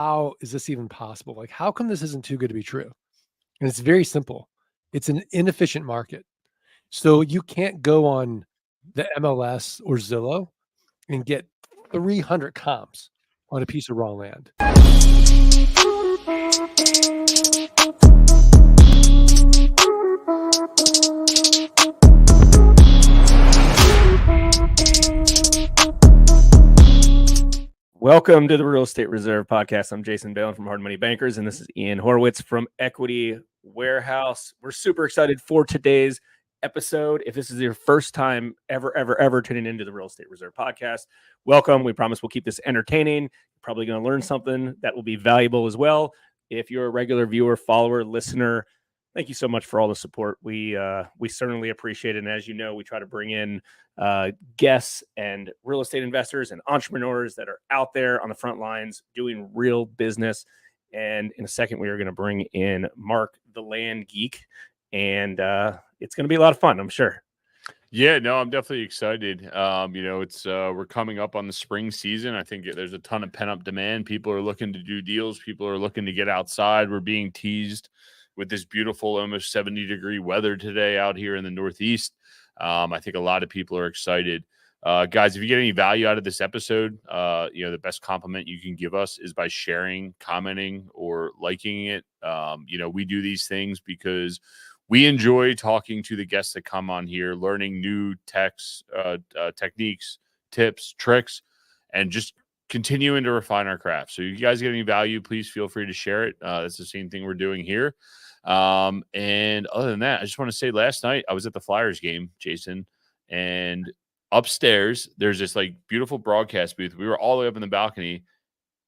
how is this even possible? Like, how come this isn't too good to be true? And it's very simple. It's an inefficient market. So you can't go on the MLS or Zillow and get 300 comps on a piece of raw land. Welcome to the Real Estate Reserve Podcast. I'm Jason Balen from Hard Money Bankers, and this is Ian Horowitz from Equity Warehouse. We're super excited for today's episode. If this is your first time ever tuning into the Real Estate Reserve Podcast, welcome. We promise we'll keep this entertaining. You're probably going to learn something that will be valuable as well. If you're a regular viewer, follower, listener, thank you so much for all the support. We certainly appreciate it. And as you know, we try to bring in guests and real estate investors and entrepreneurs that are out there on the front lines doing real business. And in a second, we are going to bring in Mark, the Land Geek, and it's going to be a lot of fun, I'm sure. Yeah, no, I'm definitely excited. It's we're coming up on the spring season. I think there's a ton of pent up demand. People are looking to do deals. People are looking to get outside. We're being teased with this beautiful, almost 70-degree weather today out here in the Northeast. I think a lot of people are excited. Guys, if you get any value out of this episode, the best compliment you can give us is by sharing, commenting, or liking it. We do these things because we enjoy talking to the guests that come on here, learning new techniques, tips, tricks, and just continuing to refine our craft. So if you guys get any value, please feel free to share it. That's the same thing we're doing here. And other than that, I just want to say last night I was at the Flyers game, Jason, and upstairs there's this like beautiful broadcast booth. We were all the way up in the balcony,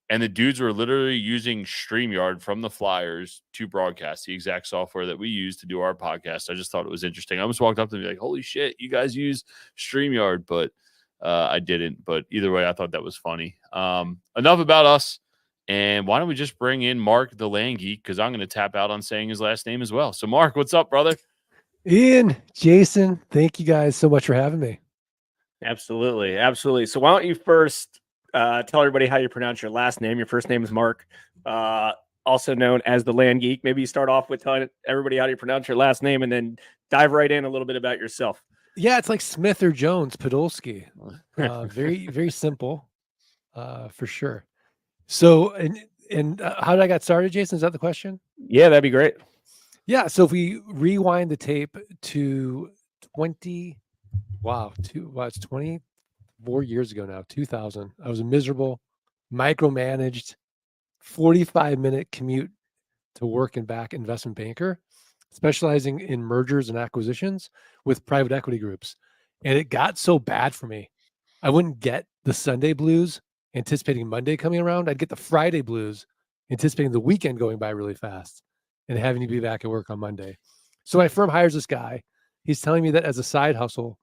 and the dudes were literally using StreamYard from the Flyers to broadcast, the exact software that we use to do our podcast. I just thought it was interesting. I almost walked up to them and be like, holy shit, you guys use StreamYard, but I didn't. But either way, I thought that was funny. Enough about us. And why don't we just bring in Mark, the Land Geek, because I'm going to tap out on saying his last name as well. So, Mark, what's up, brother? Ian, Jason, thank you guys so much for having me. Absolutely. So why don't you first tell everybody how you pronounce your last name. Your first name is Mark, also known as the Land Geek. Maybe you start off with telling everybody how you pronounce your last name and then dive right in a little bit about yourself. Yeah, it's like Smith or Jones, Podolsky. Very, very simple, for sure. So, and how did I get started, Jason? Is that the question? Yeah, that'd be great. Yeah. So if we rewind the tape to it's 24 years ago now, 2000. I was a miserable, micromanaged, 45-minute commute to work and back investment banker, specializing in mergers and acquisitions with private equity groups. And it got so bad for me. I wouldn't get the Sunday blues anticipating Monday coming around. I'd get the Friday blues anticipating the weekend going by really fast and having to be back at work on Monday. So my firm hires this guy. He's telling me that as a side hustle,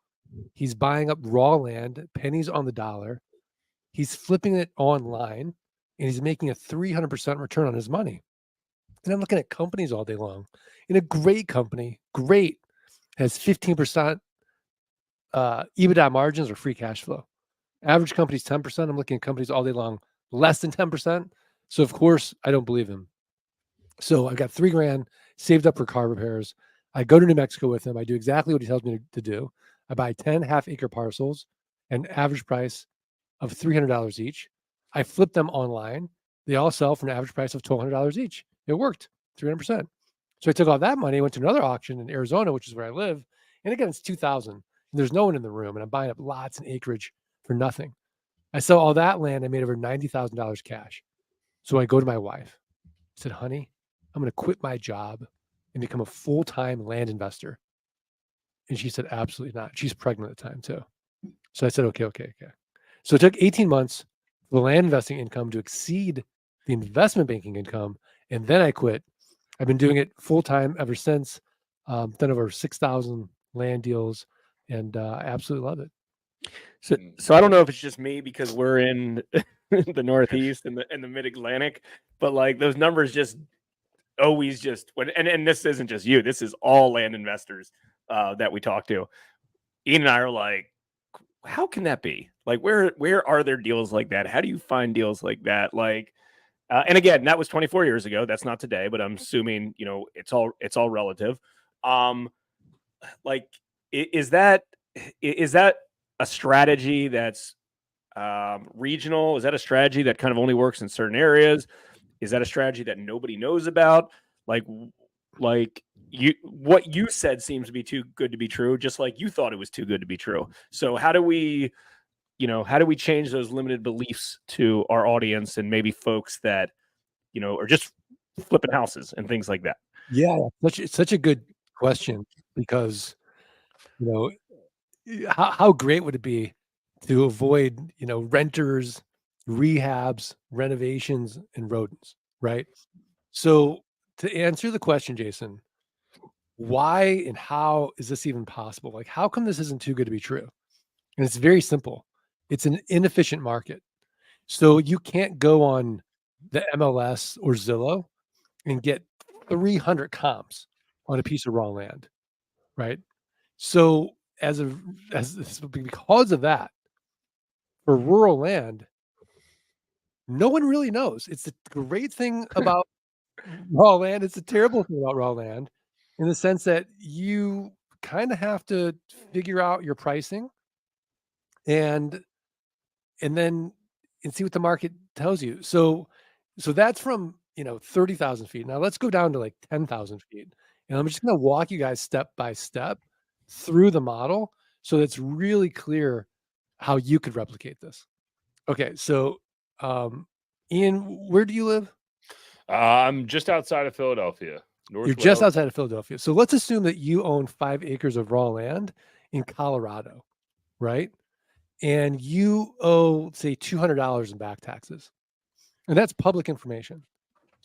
he's buying up raw land, pennies on the dollar. He's flipping it online, and he's making a 300% return on his money. And I'm looking at companies all day long. In a great company, has 15% EBITDA margins or free cash flow. Average company's 10%. I'm looking at companies all day long, less than 10%. So of course I don't believe him. So I've got $3,000 saved up for car repairs. I go to New Mexico with him. I do exactly what he tells me to do. I buy 10 half-acre parcels, an average price of $300 each. I flip them online. They all sell for an average price of $1,200 each. It worked, 300%. So I took all that money, went to another auction in Arizona, which is where I live. And again, it's 2000. And there's no one in the room, and I'm buying up lots and acreage for nothing. I sell all that land. I made over $90,000 cash. So I go to my wife. I said, honey, I'm going to quit my job and become a full-time land investor. And she said, absolutely not. She's pregnant at the time too. So I said, okay. So it took 18 months for the land investing income to exceed the investment banking income. And then I quit. I've been doing it full-time ever since. Done over 6,000 land deals, and I absolutely love it. So I don't know if it's just me because we're in the Northeast and the Mid-Atlantic, but like those numbers just always and this isn't just you. This is all land investors that we talk to. Ian and I are like, how can that be? Like, where are there deals like that? How do you find deals like that? Like, And again, that was 24 years ago. That's not today, but I'm assuming, it's all relative. Like, is that a strategy that's regional? Is that a strategy that kind of only works in certain areas? Is that a strategy that nobody knows about? Like what you said seems to be too good to be true, just like you thought it was too good to be true. So how do we change those limited beliefs to our audience and maybe folks that, are just flipping houses and things like that? Yeah, such a good question, because how great would it be to avoid renters, rehabs, renovations, and rodents, right? So to answer the question, Jason, why and how is this even possible? Like, how come this isn't too good to be true? And it's very simple. It's an inefficient market. So you can't go on the MLS or Zillow and get 300 comps on a piece of raw land, right? So because of that, for rural land, no one really knows. It's the great thing about raw land. It's a terrible thing about raw land, in the sense that you kind of have to figure out your pricing and then see what the market tells you. So that's from 30,000 feet. Now let's go down to like 10,000 feet, and I'm just going to walk you guys step by step through the model so that's really clear how you could replicate this. Okay, so Ian, where do you live? I'm just outside of Philadelphia. You're just outside of Philadelphia. So let's assume that you own 5 acres of raw land in Colorado, right? And you owe, say, $200 in back taxes. And that's public information.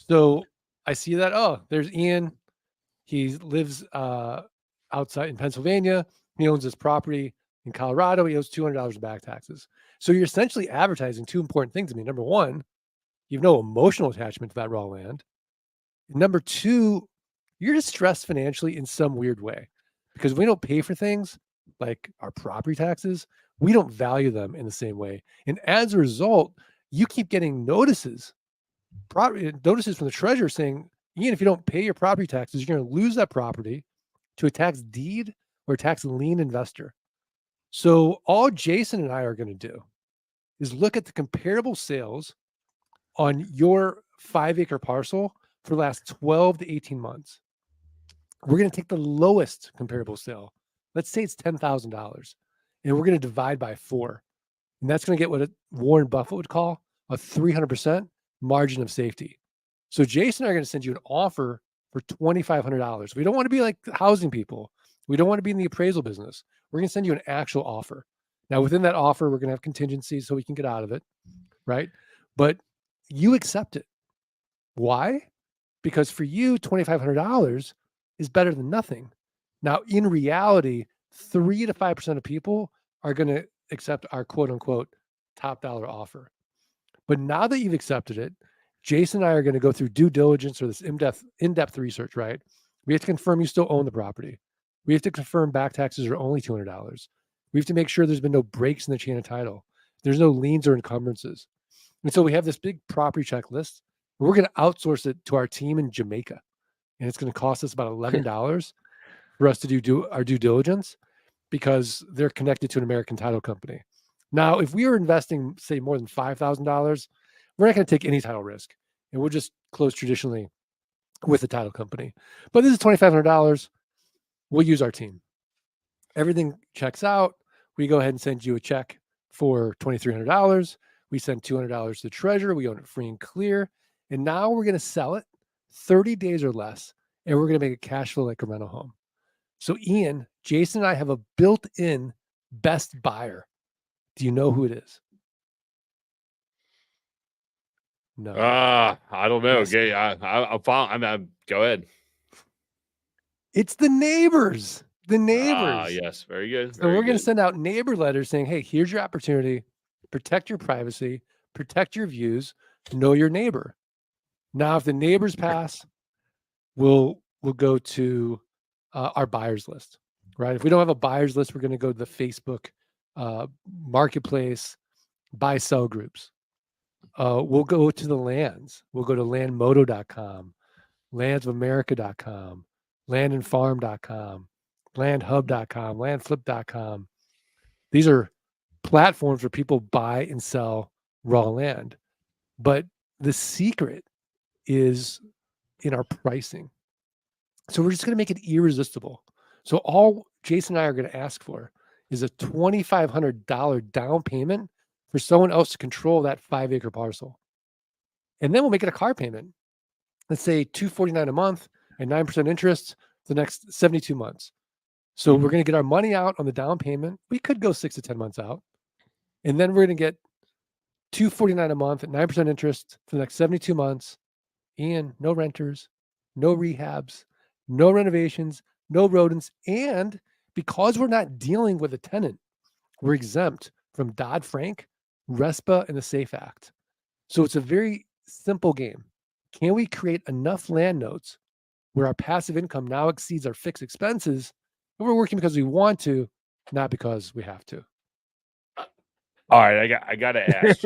So I see that, oh, there's Ian. He lives outside in Pennsylvania. He owns this property in Colorado. He owes $200 in back taxes. So you're essentially advertising two important things to me. Number one, you have no emotional attachment to that raw land. Number two, you're distressed financially in some weird way, because we don't pay for things like our property taxes. We don't value them in the same way. And as a result, you keep getting notices from the treasurer saying, Ian, if you don't pay your property taxes, you're going to lose that property to a tax deed or a tax lien investor. So all Jason and I are going to do is look at the comparable sales on your 5-acre parcel for the last 12 to 18 months. We're going to take the lowest comparable sale. Let's say it's $10,000, and we're going to divide by 4. And that's going to get what Warren Buffett would call a 300% margin of safety. So Jason and I are going to send you an offer for $2,500. We don't want to be like housing people. We don't want to be in the appraisal business. We're going to send you an actual offer. Now, within that offer, we're going to have contingencies so we can get out of it, right? But you accept it. Why? Because for you, $2,500 is better than nothing. Now, in reality, 3 to 5% of people are going to accept our quote unquote top dollar offer. But now that you've accepted it, Jason and I are going to go through due diligence, or this in-depth research, right? We have to confirm you still own the property. We have to confirm back taxes are only $200. We have to make sure there's been no breaks in the chain of title. There's no liens or encumbrances. And so we have this big property checklist. We're going to outsource it to our team in Jamaica. And it's going to cost us about $11 for us to do our due diligence, because they're connected to an American title company. Now, if we were investing, say, more than $5,000, we're not going to take any title risk, and we'll just close traditionally with the title company. But this is $2,500. We'll use our team. Everything checks out. We go ahead and send you a check for $2,300. We send $200 to the treasurer. We own it free and clear. And now we're going to sell it 30 days or less, and we're going to make a cash flow like a rental home. So Ian, Jason and I have a built-in best buyer. Do you know who it is? No. I don't know. Yes. Okay, go ahead. It's the neighbors. The neighbors. Yes, very good. So we're going to send out neighbor letters saying, hey, here's your opportunity. Protect your privacy. Protect your views. Know your neighbor. Now, if the neighbors pass, we'll go to our buyers list, right? If we don't have a buyers list, we're going to go to the Facebook marketplace, buy-sell groups. We'll go to the lands. We'll go to landmodo.com, landsofamerica.com, landandfarm.com, landhub.com, landflip.com. These are platforms where people buy and sell raw land. But the secret is in our pricing. So we're just going to make it irresistible. So all Jason and I are going to ask for is a $2,500 down payment for someone else to control that 5-acre parcel. And then we'll make it a car payment. Let's say $249 a month and 9% interest for the next 72 months. So we're going to get our money out on the down payment. We could go 6 to 10 months out. And then we're going to get $249 a month at 9% interest for the next 72 months. And no renters, no rehabs, no renovations, no rodents. And because we're not dealing with a tenant, we're exempt from Dodd-Frank, RESPA, and the SAFE Act. So it's a very simple game. Can we create enough land notes where our passive income now exceeds our fixed expenses, and we're working because we want to, not because we have to? All right, I gotta ask,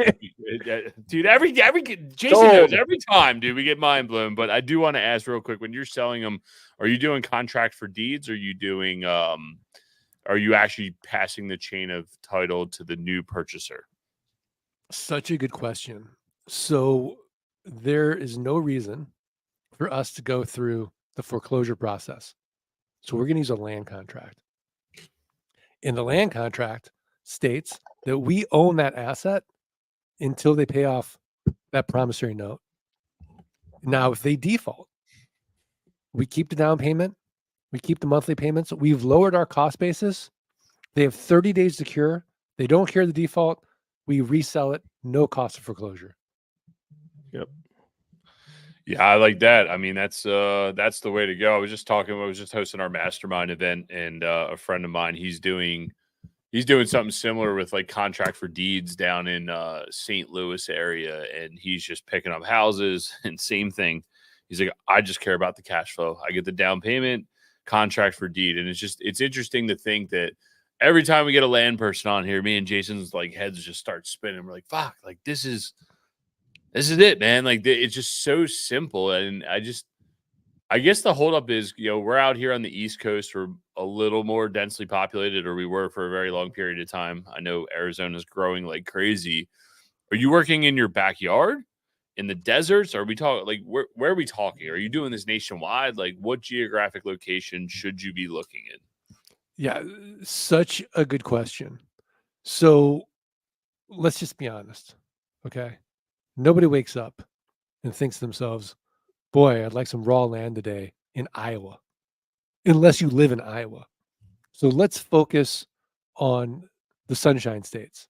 dude. Every Jason knows every time, dude, we get mind blown. But I do want to ask real quick: when you're selling them, are you doing contract for deeds? Or are you doing? Are you actually passing the chain of title to the new purchaser? Such a good question. So there is no reason for us to go through the foreclosure process. So we're going to use a land contract. And the land contract states that we own that asset until they pay off that promissory note. Now, if they default, we keep the down payment, we keep the monthly payments. We've lowered our cost basis. They have 30 days to cure. They don't cure the default. We resell it, no cost of foreclosure. Yep. Yeah, I like that. I mean, that's the way to go. I was just hosting our mastermind event, and a friend of mine, he's doing something similar with like contract for deeds down in St. Louis area, and he's just picking up houses. And same thing, he's like, I just care about the cash flow. I get the down payment, contract for deed, and it's interesting to think that every time we get a land person on here, me and Jason's like heads just start spinning. We're like, fuck, like this is it, man. Like it's just so simple, and I guess the holdup is, we're out here on the East Coast. We're a little more densely populated, or we were for a very long period of time. I know Arizona's growing like crazy. Are you working in your backyard, in the deserts? Are we talking like where are we talking? Are you doing this nationwide? Like, what geographic location should you be looking in? Yeah, such a good question. So let's just be honest, okay? Nobody wakes up and thinks to themselves, boy, I'd like some raw land today in Iowa, unless you live in Iowa. So let's focus on the Sunshine States.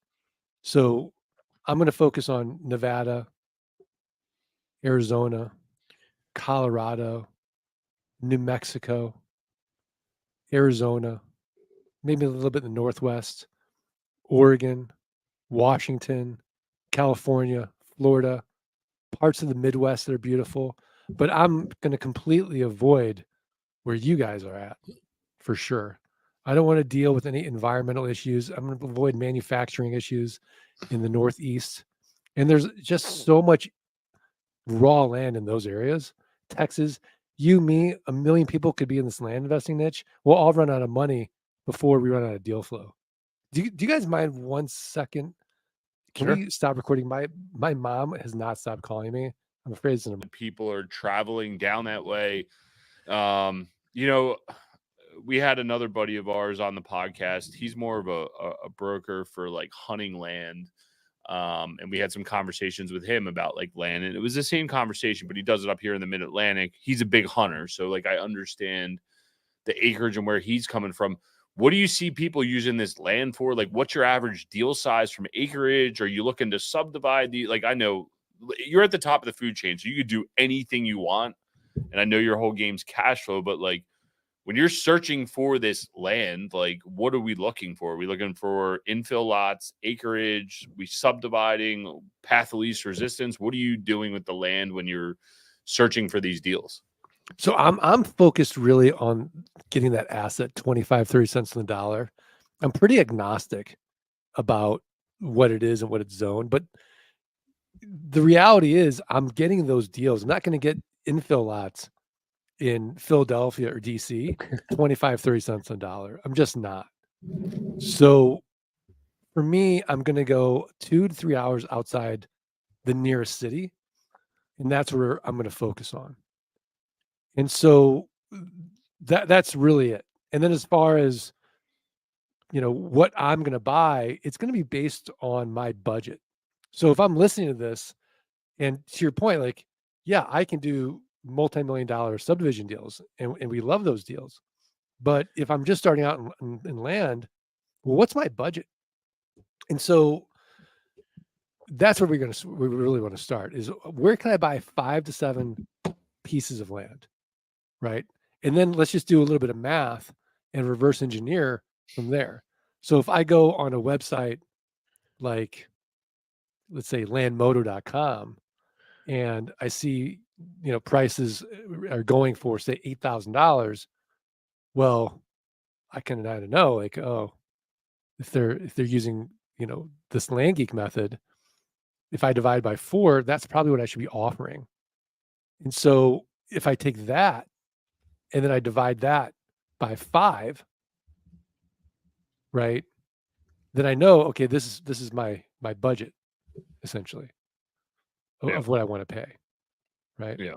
So I'm going to focus on Nevada, Arizona, Colorado, New Mexico, Arizona, maybe a little bit in the Northwest, Oregon, Washington, California, Florida, parts of the Midwest that are beautiful. But I'm going to completely avoid where you guys are at, for sure. I don't want to deal with any environmental issues. I'm going to avoid manufacturing issues in the Northeast. And there's just so much raw land in those areas. Texas, you, me, a million people could be in this land investing niche. We'll all run out of money before we run out of deal flow. Do you guys mind 1 second? Can Sure. we stop recording? My mom has not stopped calling me. I'm afraid it's People are traveling down that way. We had another buddy of ours on the podcast. He's more of a broker for like hunting land. And we had some conversations with him about like land, and it was the same conversation, but he does it up here in the Mid-Atlantic. He's a big hunter. So like, I understand the acreage and where he's coming from. What do you see people using this land for? Like, what's your average deal size from acreage? Are you looking to subdivide like, I know you're at the top of the food chain, so you could do anything you want. And I know your whole game's cash flow, but like, when you're searching for this land, like, what are we looking for? Are we looking for infill lots, acreage? We subdividing, path of least resistance? What are you doing with the land when you're searching for these deals? So I'm focused really on getting that asset 25, 30 cents on the dollar. I'm pretty agnostic about what it is and what it's zoned, but the reality is I'm getting those deals. I'm not going to get infill lots in Philadelphia or DC, 25, 30 cents on a dollar. I'm just not. So for me, I'm going to go 2 to 3 hours outside the nearest city. And that's where I'm going to focus on. And so that's really it. And then as far as, what I'm going to buy, it's going to be based on my budget. So if I'm listening to this, and to your point, like, yeah, I can do multi-million-dollar subdivision deals, and we love those deals. But if I'm just starting out in land, well, what's my budget? And so that's where we really want to start is where can I buy 5 to 7 pieces of land, right? And then let's just do a little bit of math and reverse engineer from there. So if I go on a website like, let's say landmodo.com, and I see, prices are going for, say, $8,000. Well, I kind of know, like, oh, if they're using, this land geek method, if I divide by 4, that's probably what I should be offering. And so if I take that and then I divide that by 5, right, then I know, okay, this is my budget essentially of what I want to pay, right? Yeah.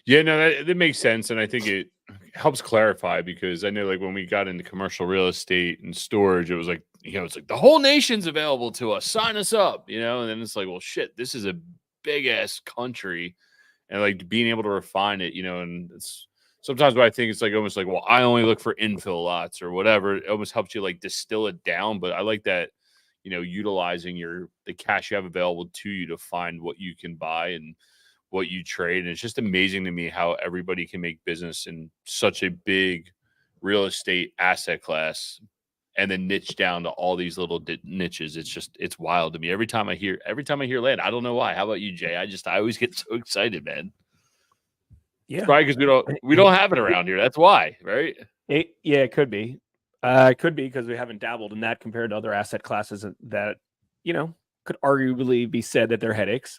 Yeah, no, that makes sense. And I think it helps clarify because I know like when we got into commercial real estate and storage, it was like, it's like the whole nation's available to us. Sign us up, and then it's like, well, shit, this is a big ass country. And like being able to refine it, and it's sometimes what I think it's like almost like, well, I only look for infill lots or whatever. It almost helps you like distill it down. But I like that, utilizing the cash you have available to you to find what you can buy and what you trade. And it's just amazing to me how everybody can make business in such a big real estate asset class and then niche down to all these little niches. It's wild to me. Every time I hear land, I don't know why. How about you, Jay? I always get so excited, man. Yeah. It's probably because we don't have it around here. That's why, right? It could be. It could be because we haven't dabbled in that compared to other asset classes that, could arguably be said that they're headaches.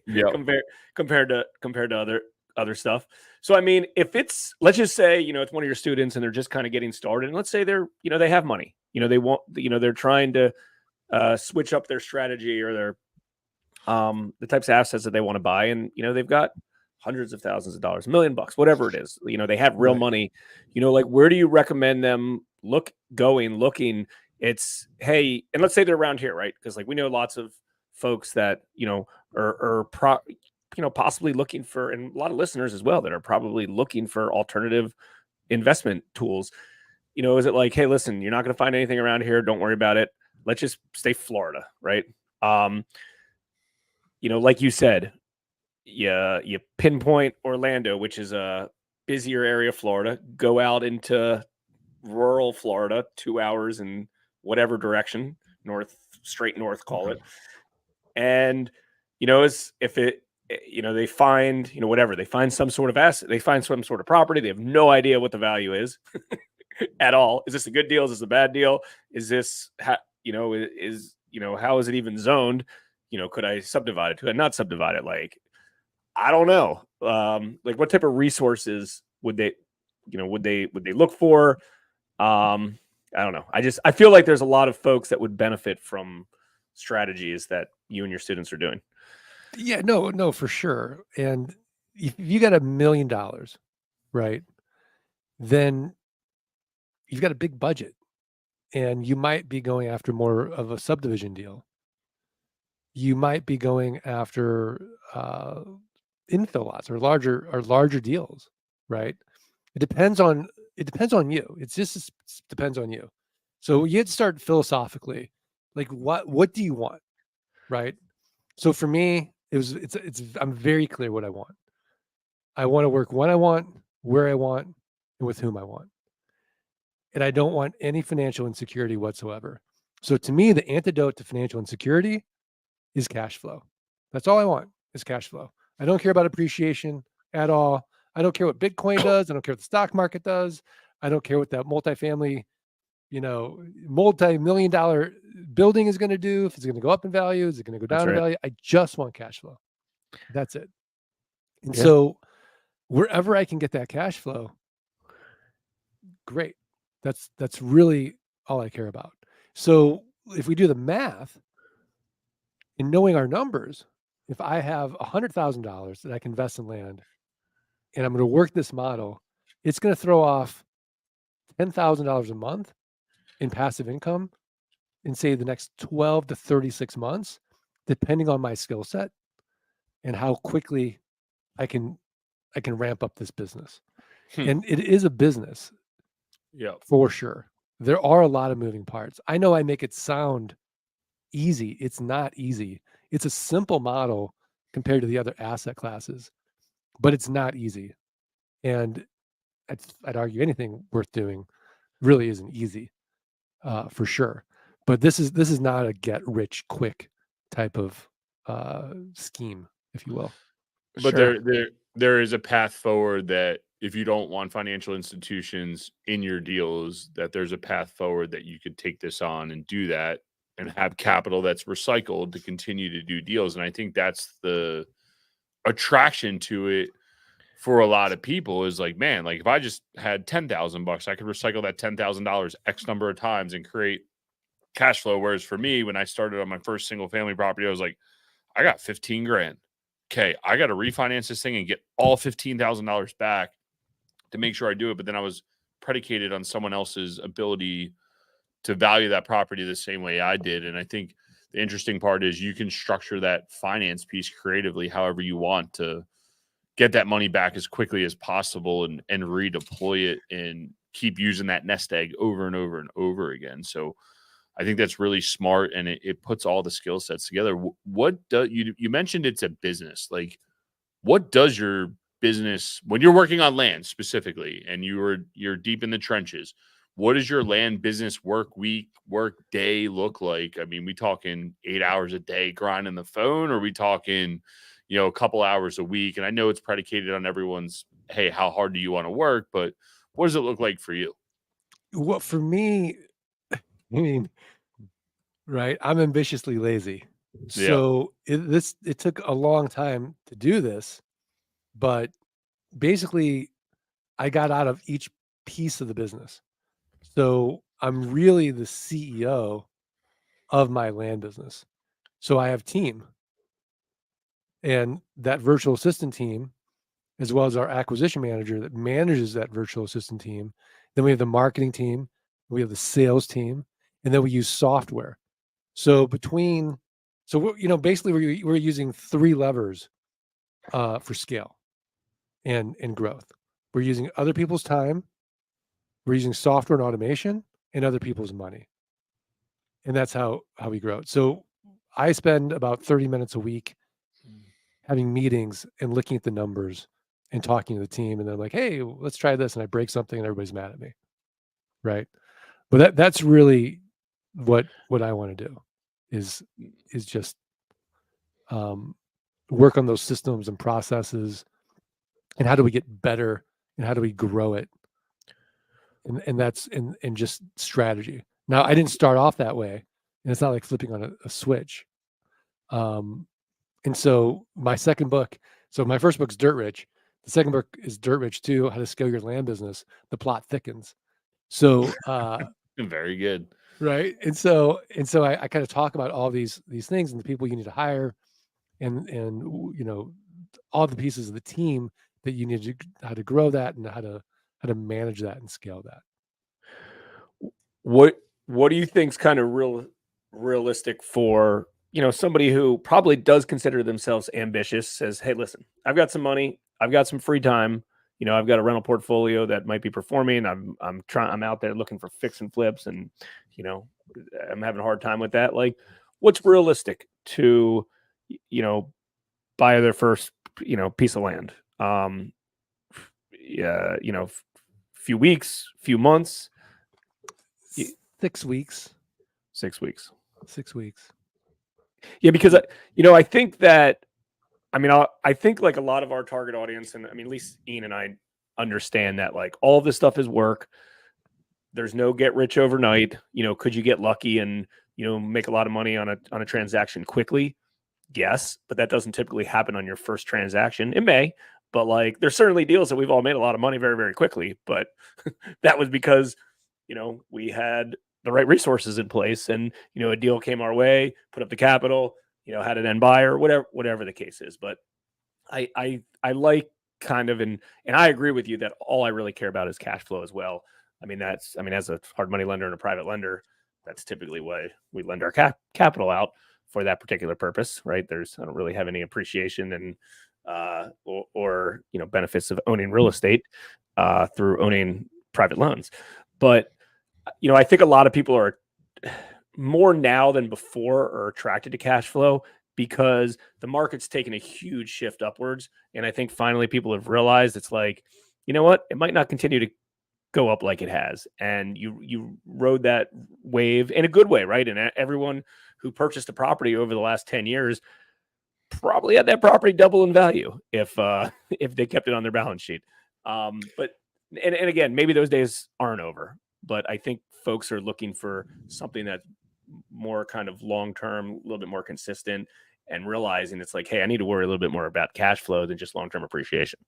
Yeah. compared to other stuff. So I mean, if it's, let's just say, it's one of your students and they're just kind of getting started, and let's say they're, they have money, they want, they're trying to switch up their strategy or their the types of assets that they want to buy, and they've got hundreds of thousands of dollars, $1 million, whatever it is, they have real money, like where do you recommend them looking? It's, hey, and let's say they're around here, right? Because like we know lots of folks that are possibly looking for, and a lot of listeners as well that are probably looking for alternative investment tools. Is it like, hey, listen, you're not going to find anything around here, don't worry about it, let's just stay Florida, right? Like you said, you pinpoint Orlando, which is a busier area of Florida, go out into rural Florida, 2 hours in whatever direction, straight north, call it. And, as if it, they find, whatever, they find some sort of asset, they find some sort of property. They have no idea what the value is at all. Is this a good deal? Is this a bad deal? Is this, how is it even zoned? Could I subdivide it? Could I not subdivide it? Like, I don't know. Like what type of resources would they look for? I don't know. I feel like there's a lot of folks that would benefit from strategies that you and your students are doing. Yeah, no, for sure. And if you got $1 million, right, then you've got a big budget and you might be going after more of a subdivision deal. You might be going after infill lots or larger deals, right? It depends on you. It depends on you. So you have to start philosophically, like what do you want, right? So for me, I'm very clear what I want. I want to work when I want, where I want, and with whom I want. And I don't want any financial insecurity whatsoever. So to me, the antidote to financial insecurity is cash flow. That's all I want is cash flow. I don't care about appreciation at all. I don't care what Bitcoin does. I don't care what the stock market does. I don't care what that multifamily multi-million-dollar building is going to do, if it's going to go up in value, is it going to go down in value? I just want cash flow. That's it. And so wherever I can get that cash flow, great. That's really all I care about. So if we do the math and knowing our numbers, if I have $100,000 that I can invest in land and I'm going to work this model, it's going to throw off $10,000 a month in passive income in, say, the next 12 to 36 months, depending on my skill set and how quickly I can ramp up this business. And it is a business, for sure. There are a lot of moving parts. I know I make it sound easy. It's not easy. It's a simple model compared to the other asset classes, but it's not easy. And I'd argue anything worth doing really isn't easy, for sure. But this is not a get rich quick type of scheme, if you will. But there is a path forward that if you don't want financial institutions in your deals, that there's a path forward that you could take this on and do that and have capital that's recycled to continue to do deals. And I think that's the attraction to it for a lot of people is like, man, like if I just had $10,000, I could recycle that $10,000 X number of times and create cash flow. Whereas for me, when I started on my first single family property, I was like, I got 15 grand. Okay, I got to refinance this thing and get all $15,000 back to make sure I do it. But then I was predicated on someone else's ability to value that property the same way I did. And I think the interesting part is you can structure that finance piece creatively however you want to get that money back as quickly as possible and redeploy it and keep using that nest egg over and over and over again. So I think that's really smart, and it puts all the skill sets together. What do you mentioned it's a business. Like, what does your business, when you're working on land specifically and you're deep in the trenches, what does your land business work week, work day look like? I mean, we talking 8 hours a day grinding the phone, or we talking, a couple hours a week? And I know it's predicated on everyone's, hey, how hard do you want to work? But what does it look like for you? Well, for me, I mean, right, I'm ambitiously lazy. So it took a long time to do this, but basically I got out of each piece of the business. So I'm really the CEO of my land business. So I have team, and that virtual assistant team, as well as our acquisition manager that manages that virtual assistant team. Then we have the marketing team, we have the sales team, and then we use software. So basically we're using 3 levers for scale and growth. We're using other people's time, we're using software and automation, and other people's money. And that's how we grow it. So I spend about 30 minutes a week having meetings and looking at the numbers and talking to the team, and they're like, hey, let's try this, and I break something and everybody's mad at me. Right. But that's really what I want to do is just work on those systems and processes, and how do we get better, and how do we grow it, and that's and just strategy. Now, I didn't start off that way, and it's not like flipping on a switch. And so my second book, so my first book's Dirt Rich. The second book is Dirt Rich 2, How to Scale Your Land Business. The plot thickens. So very good. Right. And so I kind of talk about all these things and the people you need to hire, and all the pieces of the team that you need to, how to grow that and how to manage that and scale that. What do you think's kind of realistic for somebody who probably does consider themselves ambitious, says, hey, listen, I've got some money, I've got some free time, I've got a rental portfolio that might be performing, I'm out there looking for fix and flips, and I'm having a hard time with that. Like, what's realistic to buy their first piece of land? Few weeks, few months. 6 weeks. 6 weeks. 6 weeks. Yeah, because I think that, I think like a lot of our target audience, and at least Ian and I understand that like all of this stuff is work. there's no get rich overnight. Could you get lucky and, make a lot of money on a transaction quickly? Yes, but that doesn't typically happen on your first transaction. It may, but like there's certainly deals that we've all made a lot of money very, very quickly. But that was because, we had the right resources in place and, a deal came our way, put up the capital, had an end buyer, whatever the case is. But I like kind of, and I agree with you that all I really care about is cash flow as well. As a hard money lender and a private lender, that's typically why we lend our capital out for that particular purpose, right? I don't really have any appreciation and or benefits of owning real estate through owning private loans. But I think a lot of people are more now than before are attracted to cash flow because the market's taken a huge shift upwards. And I think finally people have realized it's like, you know what, it might not continue to go up like it has. And you rode that wave in a good way, right? And everyone who purchased a property over the last 10 years probably had that property double in value if they kept it on their balance sheet. But again, maybe those days aren't over, but I think folks are looking for something that's more kind of long-term, a little bit more consistent, and realizing it's like, hey, I need to worry a little bit more about cash flow than just long-term appreciation.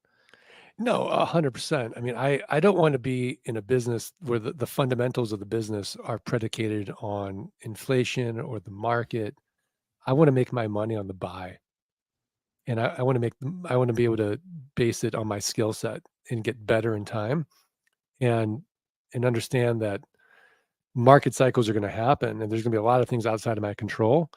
No, 100%. I mean, I don't want to be in a business where the fundamentals of the business are predicated on inflation or the market. I want to make my money on the buy. And I want to be able to base it on my skill set and get better in time and understand that market cycles are going to happen and there's going to be a lot of things outside of my control,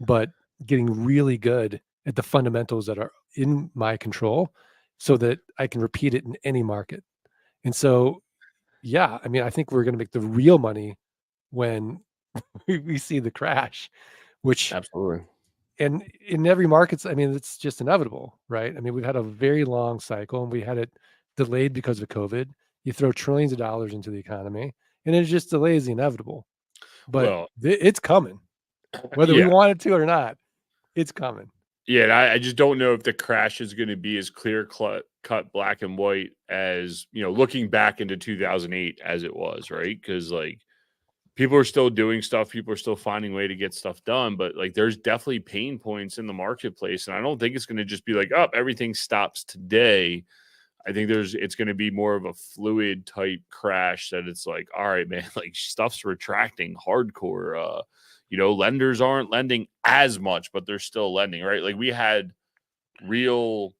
but getting really good at the fundamentals that are in my control so that I can repeat it in any market. And so, yeah, I mean, I think we're going to make the real money when we see the crash, which Absolutely. and in every market's, I mean, it's just inevitable, right? I mean, we've had a very long cycle and we had it delayed because of COVID. You throw trillions of dollars into the economy and it just delays the inevitable. But Well, it's coming, whether we yeah. want it to or not, it's coming. Yeah, and I just don't know if the crash is going to be as clear cut black and white as, looking back into 2008 as it was, right? Because like people are still doing stuff, people are still finding a way to get stuff done, but like there's definitely pain points in the marketplace, and I don't think it's going to just be like, oh, everything stops today. I think it's going to be more of a fluid type crash that it's like, all right, man, like stuff's retracting hardcore. Lenders aren't lending as much, but they're still lending, right? Like we had real,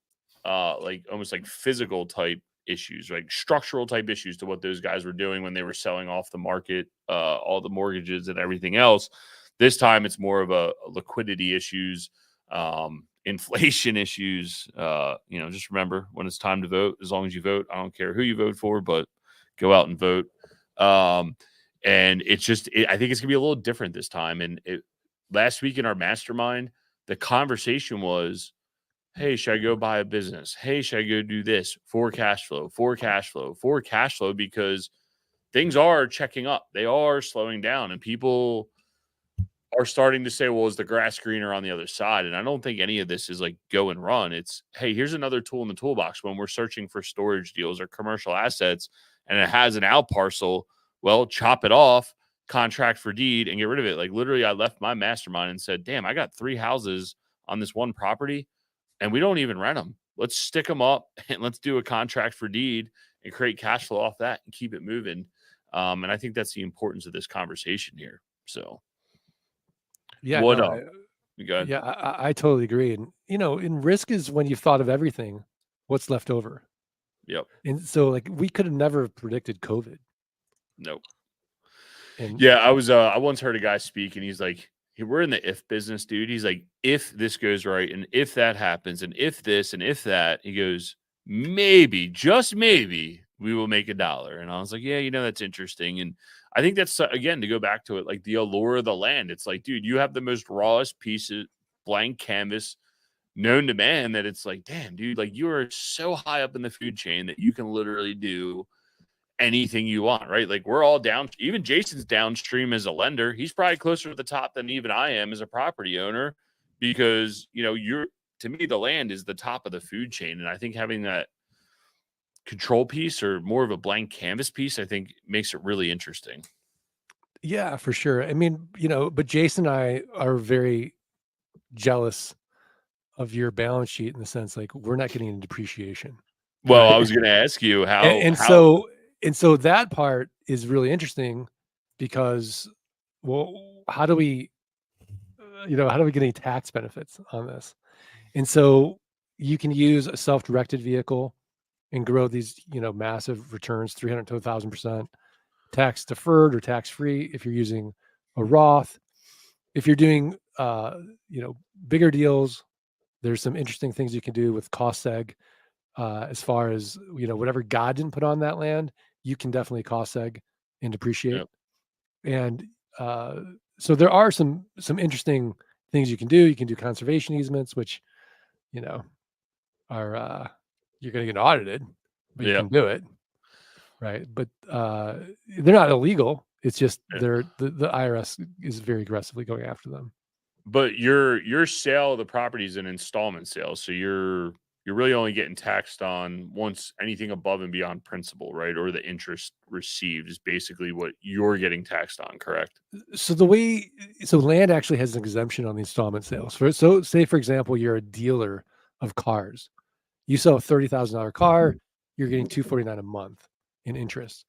like almost like physical type issues, like structural type issues to what those guys were doing when they were selling off the market, all the mortgages and everything else. This time it's more of a liquidity issues, inflation issues. Just remember when it's time to vote, as long as you vote, I don't care who you vote for, but go out and vote. And it's just, I think it's gonna be a little different this time. And last week in our mastermind, the conversation was, hey, should I go buy a business? Hey, should I go do this for cash flow, because things are checking up. They are slowing down and people are starting to say, well, is the grass greener on the other side? And I don't think any of this is like go and run. It's, hey, here's another tool in the toolbox when we're searching for storage deals or commercial assets and it has an out parcel. Well, chop it off, contract for deed, and get rid of it. Like literally, I left my mastermind and said, damn, I got 3 houses on this one property and we don't even rent them. Let's stick them up and let's do a contract for deed and create cash flow off that and keep it moving. And I think that's the importance of this conversation here. So, Yeah, what no, up? You got? yeah, I totally agree. And, in risk is when you've thought of everything, what's left over. Yep. And so like we could have never predicted COVID. Nope. And Yeah, I once heard a guy speak and he's like, hey, we're in the if business, dude. He's like, if this goes right and if that happens and if this and if that, he goes, maybe, just maybe we will make $1. And I was like, yeah, that's interesting. And I think that's, again, to go back to it, like the allure of the land. It's like, dude, you have the most rawest pieces, blank canvas known to man, that it's like, damn, dude, like you are so high up in the food chain that you can literally do anything you want, right? Like we're all down, even Jason's downstream as a lender. He's probably closer to the top than even I am as a property owner because, to me, the land is the top of the food chain. And I think having that control piece or more of a blank canvas piece, I think makes it really interesting. Yeah, for sure. I mean, but Jason and I are very jealous of your balance sheet in the sense like we're not getting any depreciation. Well, I Right. was going to ask you And, how, and so and so that part is really interesting because, well, how do we get any tax benefits on this? And so you can use a self-directed vehicle and grow these, massive returns, 300 to 1,000%, tax deferred or tax free if you're using a Roth. If you're doing, bigger deals, there's some interesting things you can do with cost seg. As far as whatever God didn't put on that land, you can definitely cost seg and depreciate. Yep. And so there are some interesting things you can do. You can do conservation easements, which are you're going to get audited, but you Yep. can do it, right? But they're not illegal. It's just the IRS is very aggressively going after them. But your sale of the property is an installment sale, so you're really only getting taxed on once anything above and beyond principal, right? Or the interest received is basically what you're getting taxed on, correct? So land actually has an exemption on the installment sales. So say for example, you're a dealer of cars. You sell a $30,000 car, you're getting $249 a month in interest.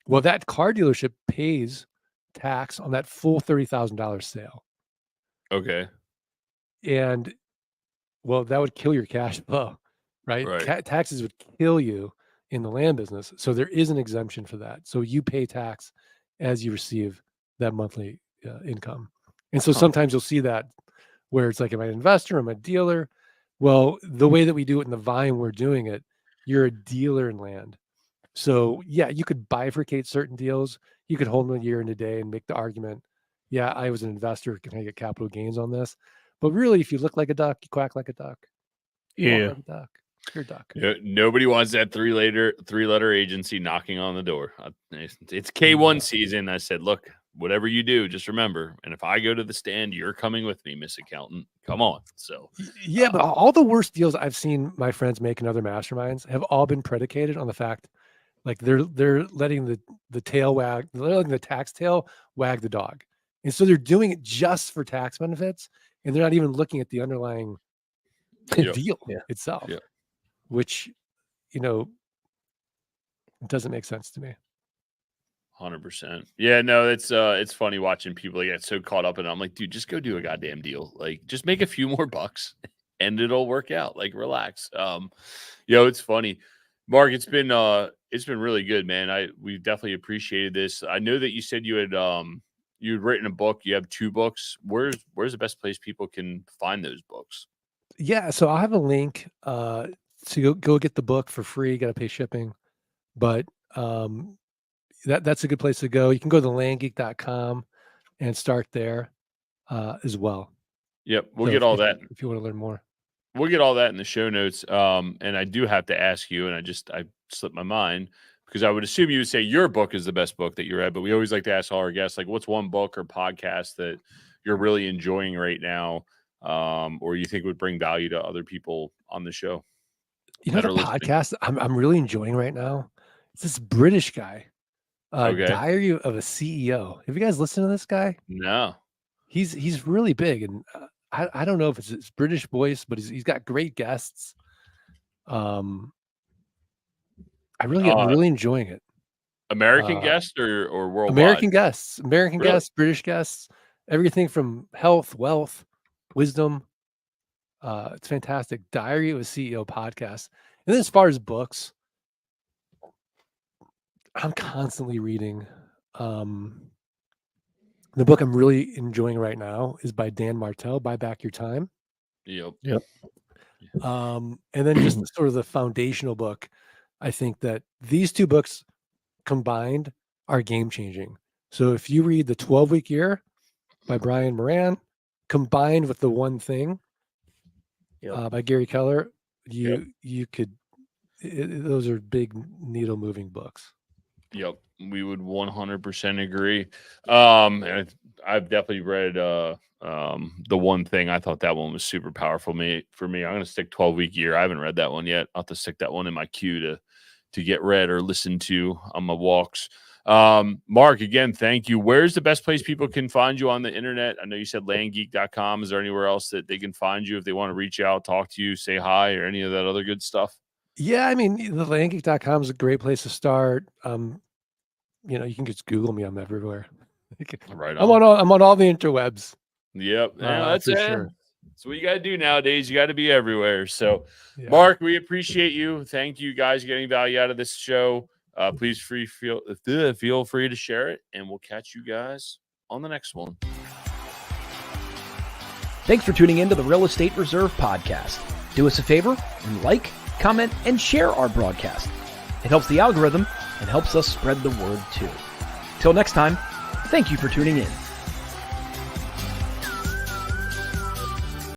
Well, that car dealership pays tax on that full $30,000 sale. Okay. And well, that would kill your cash flow, right? Right. Taxes would kill you in the land business. So there is an exemption for that. So you pay tax as you receive that monthly income. And so Huh. sometimes you'll see that where it's like, am I an investor? Am I a dealer? Well, the way that we do it in the volume we're doing it, you're a dealer in land. So yeah, you could bifurcate certain deals. You could hold them a year and a day and make the argument, yeah, I was an investor. Can I get capital gains on this? But really, if you look like a duck, you quack like a duck. You walk like a duck. You're a duck. Yeah, nobody wants that three-letter agency knocking on the door. It's K1 season. I said, look, whatever you do, just remember. And if I go to the stand, you're coming with me, Miss Accountant. Come on. So yeah, but all the worst deals I've seen my friends make in other masterminds have all been predicated on the fact, like they're letting the tail wag, they're letting the tax tail wag the dog, and so they're doing it just for tax benefits, and they're not even looking at the underlying deal itself, which doesn't make sense to me. 100%. Yeah, no, it's funny watching people get so caught up in it. I'm like, dude, just go do a goddamn deal. Like, just make a few more bucks and it'll work out. Like, relax. It's funny. Mark, it's been really good, man. We definitely appreciated this. I know that you said you'd written a book. You have 2 books. Where's the best place people can find those books? Yeah, so I'll have a link to go get the book for free. You got to pay shipping, but that's a good place to go. You can go to landgeek.com and start there as well. Yep, we'll get all that if you want to learn more. We'll get all that in the show notes. And I do have to ask you, and I slipped my mind because I would assume you would say your book is the best book that you read, but we always like to ask all our guests, like, what's one book or podcast that you're really enjoying right now, or you think would bring value to other people on the show? The podcast I'm really enjoying right now, it's this British guy, Diary of a CEO. Have you guys listened to this guy? No. He's really big, and I don't know if it's his British voice, but he's got great guests. I'm really enjoying it. American guests or worldwide? American guests, Really? guests, British guests, everything from health, wealth, wisdom. It's fantastic. Diary of a CEO podcast. And then as far as books, I'm constantly reading. The book I'm really enjoying right now is by Dan Martell, Buy Back Your Time. Yep. And then just sort of the foundational book. I think that these 2 books combined are game changing. So if you read The 12-Week Year by Brian Moran, combined with The One Thing by Gary Keller, you could, those are big needle moving books. Yep, we would 100% agree. And I've definitely read The One Thing. I thought that one was super powerful for me. I'm going to stick 12-Week Year. I haven't read that one yet. I'll have to stick that one in my queue to get read or listened to on my walks. Mark, again, thank you. Where's the best place people can find you on the internet? I know you said landgeek.com. Is there anywhere else that they can find you if they want to reach out, talk to you, say hi, or any of that other good stuff? Yeah, I mean, the landgeek.com is a great place to start. You know, you can just Google me. I'm everywhere. Right I'm on. on all the interwebs. Yep. Yeah, that's For it. sure. That's what you got to do nowadays. You got to be everywhere. So, Yeah. Mark, we appreciate you. Thank you guys getting value out of this show. Please feel free to share it, and we'll catch you guys on the next one. Thanks for tuning in to the Real Estate Reserve podcast. Do us a favor and like, comment, and share our broadcast. It helps the algorithm and helps us spread the word too. Till next time, thank you for tuning in.